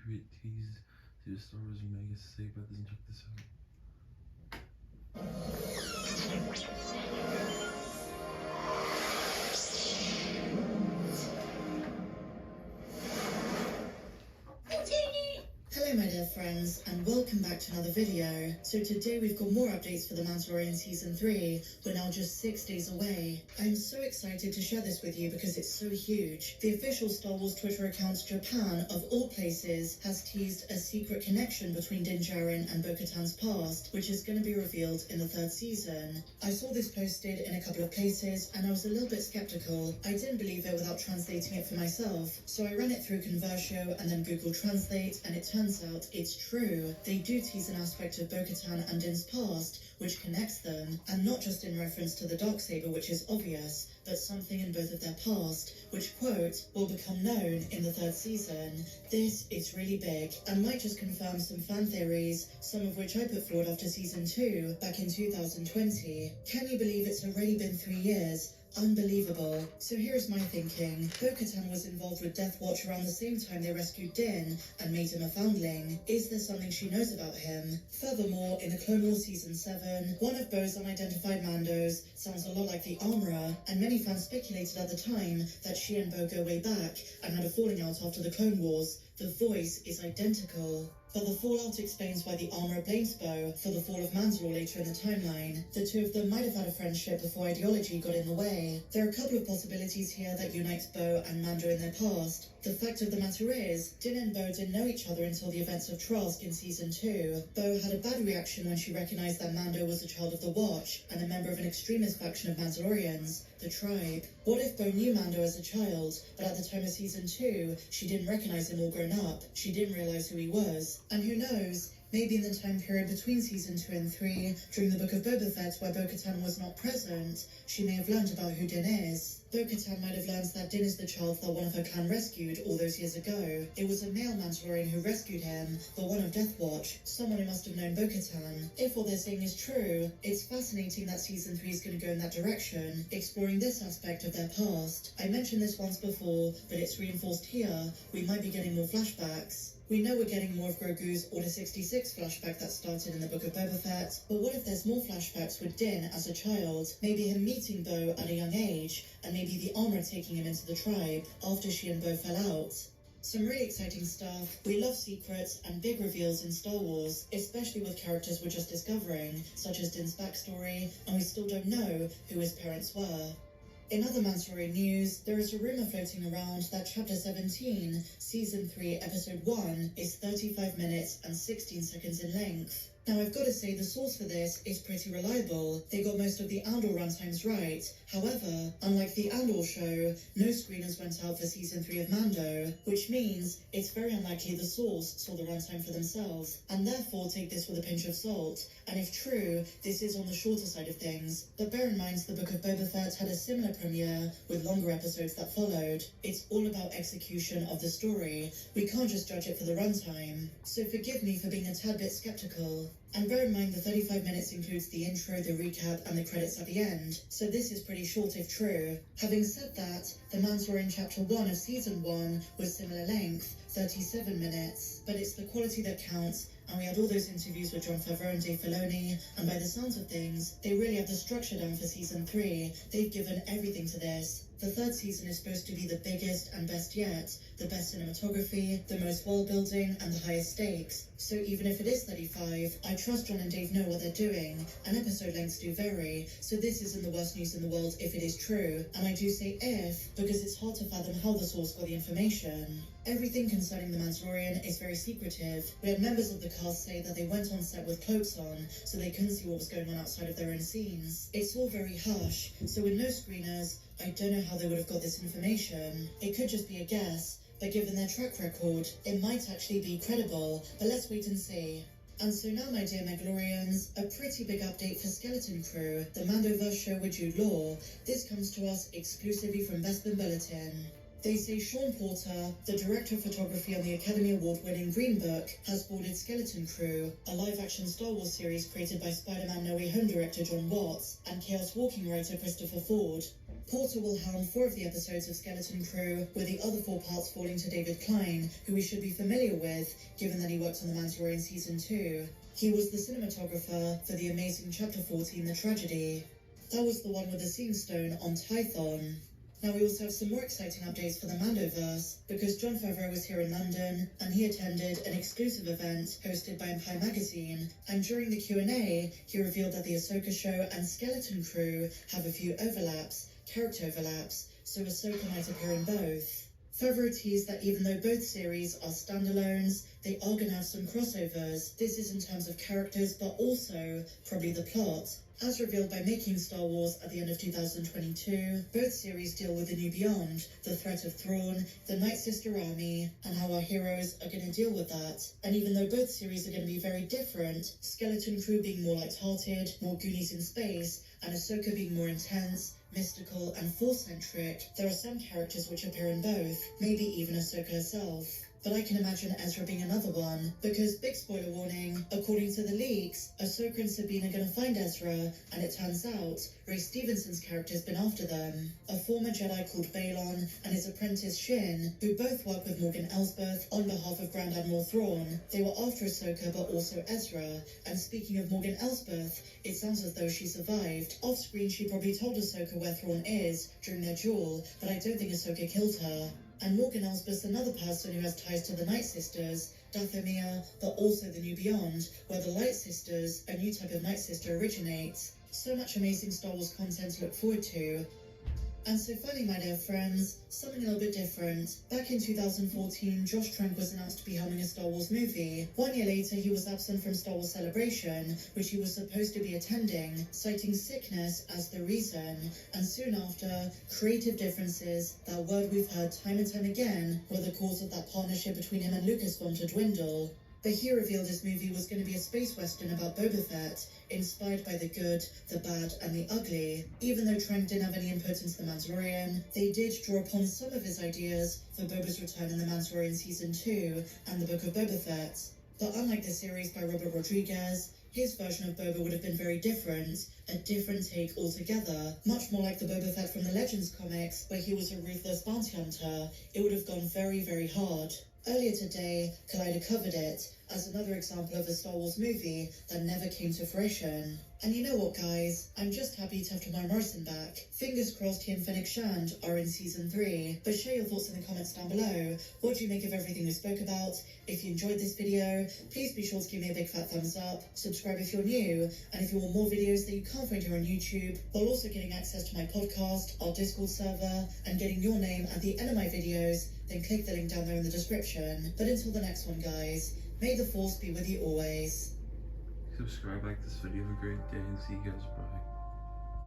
create Teased. See the Star Wars mega say about this and check this out. Hello my dear friends, and welcome back to another video. So today we've got more updates for The Mandalorian Season 3. We're now just 6 days away. I'm so excited to share this with you because it's so huge. The official Star Wars Twitter account Japan, of all places, has teased a secret connection between Din Djarin and Bo-Katan's past, which is going to be revealed in the 3rd season. I saw this posted in a couple of places and I was a little bit skeptical. I didn't believe it without translating it for myself, so I ran it through Convertio and then Google Translate, and it turns out it's true. They do tease an aspect of Bo-Katan and Din's past which connects them, and not just in reference to the Darksaber, which is obvious, but something in both of their past, which, quote, will become known in the 3rd season. This is really big, and might just confirm some fan theories, some of which I put forward after Season 2, back in 2020. Can you believe it's already been 3 years? Unbelievable. So here's my thinking. Bo-Katan was involved with Death Watch around the same time they rescued Din and made him a foundling. Is there something she knows about him? Furthermore, in the Clone Wars Season 7, one of Bo's unidentified Mandos sounds a lot like the Armorer, and many fans speculated at the time that she and Bo go way back and had a falling out after the Clone Wars. The voice is identical. But the fallout explains why the Armorer blames Bo for the fall of Mandalore later in the timeline. The two of them might have had a friendship before ideology got in the way. There are a couple of possibilities here that unites Bo and Mando in their past. The fact of the matter is, Din and Bo didn't know each other until the events of Trask in Season 2. Bo had a bad reaction when she recognized that Mando was a child of the Watch and a member of an extremist faction of Mandalorians, the Tribe. What if Bo knew Mando as a child, but at the time of Season 2, she didn't recognize him all grown up? She didn't realize who he was. And who knows, maybe in the time period between Season 2 and 3, during the Book of Boba Fett where Bo-Katan was not present, she may have learned about who Din is. Bo-Katan might have learned that Din is the child that one of her clan rescued all those years ago. It was a male Mandalorian who rescued him, the one of Death Watch, someone who must have known Bo-Katan. If what they're saying is true, it's fascinating that Season 3 is going to go in that direction, exploring this aspect of their past. I mentioned this once before, but it's reinforced here. We might be getting more flashbacks. We know we're getting more of Grogu's Order 66 flashback that started in the Book of Boba Fett, but what if there's more flashbacks with Din as a child? Maybe him meeting Bo at a young age, and maybe the Armorer taking him into the tribe after she and Bo fell out. Some really exciting stuff. We love secrets and big reveals in Star Wars, especially with characters we're just discovering, such as Din's backstory, and we still don't know who his parents were. In other Mandalorian news, there is a rumor floating around that Chapter 17, Season 3, Episode 1, is 35 minutes and 16 seconds in length. Now I've got to say the source for this is pretty reliable. They got most of the Andor runtimes right. However, unlike the Andor show, no screeners went out for Season 3 of Mando, which means it's very unlikely the source saw the runtime for themselves, and therefore take this with a pinch of salt. And if true, this is on the shorter side of things. But bear in mind the Book of Boba Fett had a similar premiere with longer episodes that followed. It's all about execution of the story. We can't just judge it for the runtime. So forgive me for being a tad bit skeptical. And bear in mind the 35 minutes includes the intro, the recap, and the credits at the end, so this is pretty short if true. Having said that, The Mandalorian Chapter 1 of Season 1 was similar length, 37 minutes, but it's the quality that counts, and we had all those interviews with Jon Favreau and Dave Filoni, and by the sounds of things, they really have the structure down for Season 3. They've given everything to this. The 3rd season is supposed to be the biggest and best yet, the best cinematography, the most world building, and the highest stakes. So even if it is 35, I trust Jon and Dave know what they're doing, and episode lengths do vary, so this isn't the worst news in the world if it is true. And I do say if, because it's hard to fathom how the source got the information. Everything concerning The Mandalorian is very secretive. We had members of the cast say that they went on set with cloaks on, so they couldn't see what was going on outside of their own scenes. It's all very hush, so with no screeners, I don't know how they would have got this information. It could just be a guess, but given their track record, it might actually be credible, but let's wait and see. And so now, my dear Mandalorians, a pretty big update for Skeleton Crew, the Mandoverse show with Jude Law. This comes to us exclusively from Bespin Bulletin. They say Sean Porter, the director of photography on the Academy Award-winning Green Book, has boarded Skeleton Crew, a live-action Star Wars series created by Spider-Man No Way Home director John Watts and Chaos Walking writer Christopher Ford. Porter will helm 4 of the episodes of Skeleton Crew, with the other 4 parts falling to David Klein, who we should be familiar with, given that he worked on The Mandalorian Season 2. He was the cinematographer for the amazing Chapter 14, The Tragedy. That was the one with the Scene Stone on Tython. Now we also have some more exciting updates for the Mandoverse, because Jon Favreau was here in London, and he attended an exclusive event hosted by Empire Magazine, and during the Q&A, he revealed that the Ahsoka show and Skeleton Crew have a few character overlaps, so Ahsoka might appear in both. Favreau teased that even though both series are standalones, they are going to have some crossovers. This is in terms of characters, but also probably the plot. As revealed by Making Star Wars at the end of 2022, both series deal with the new beyond, the threat of Thrawn, the Night Sister army, and how our heroes are going to deal with that. And even though both series are going to be very different, Skeleton Crew being more light-hearted, more Goonies in space, and Ahsoka being more intense, mystical, and Force-centric, there are some characters which appear in both, maybe even Ahsoka herself. But I can imagine Ezra being another one, because, big spoiler warning, according to the leaks, Ahsoka and Sabine are going to find Ezra, and it turns out Ray Stevenson's character has been after them. A former Jedi called Balon and his apprentice Shin, who both work with Morgan Elsbeth on behalf of Grand Admiral Thrawn. They were after Ahsoka but also Ezra, and speaking of Morgan Elsbeth, it sounds as though she survived. Off screen she probably told Ahsoka where Thrawn is during their duel, but I don't think Ahsoka killed her. And Morgan Elsbeth's another person who has ties to the Night Sisters, Dathomir, but also the New Beyond, where the Light Sisters, a new type of Night Sister, originates. So much amazing Star Wars content to look forward to. And so finally, my dear friends, something a little bit different. Back in 2014, Josh Trank was announced to be helming a Star Wars movie. 1 year later, he was absent from Star Wars Celebration, which he was supposed to be attending, citing sickness as the reason. And soon after, creative differences, that word we've heard time and time again, were the cause of that partnership between him and Lucasfilm to dwindle. But he revealed his movie was going to be a space western about Boba Fett, inspired by the good, the bad, and the ugly. Even though Trank didn't have any input into The Mandalorian, they did draw upon some of his ideas for Boba's return in The Mandalorian Season 2 and the Book of Boba Fett. But unlike the series by Robert Rodriguez, his version of Boba would have been very different, a different take altogether. Much more like the Boba Fett from the Legends comics, where he was a ruthless bounty hunter. It would have gone very, very hard. Earlier today, Collider covered it as another example of a Star Wars movie that never came to fruition. And you know what, guys? I'm just happy to have Tamara Morrison back. Fingers crossed he and Fennec Shand are in Season 3. But share your thoughts in the comments down below. What do you make of everything we spoke about? If you enjoyed this video, please be sure to give me a big fat thumbs up, subscribe if you're new, and if you want more videos that you can't find here on YouTube, while also getting access to my podcast, our Discord server, and getting your name at the end of my videos, then click the link down there in the description. But until the next one, guys, may the Force be with you always. Subscribe, like this video. Have a great day, and see you guys. Bye.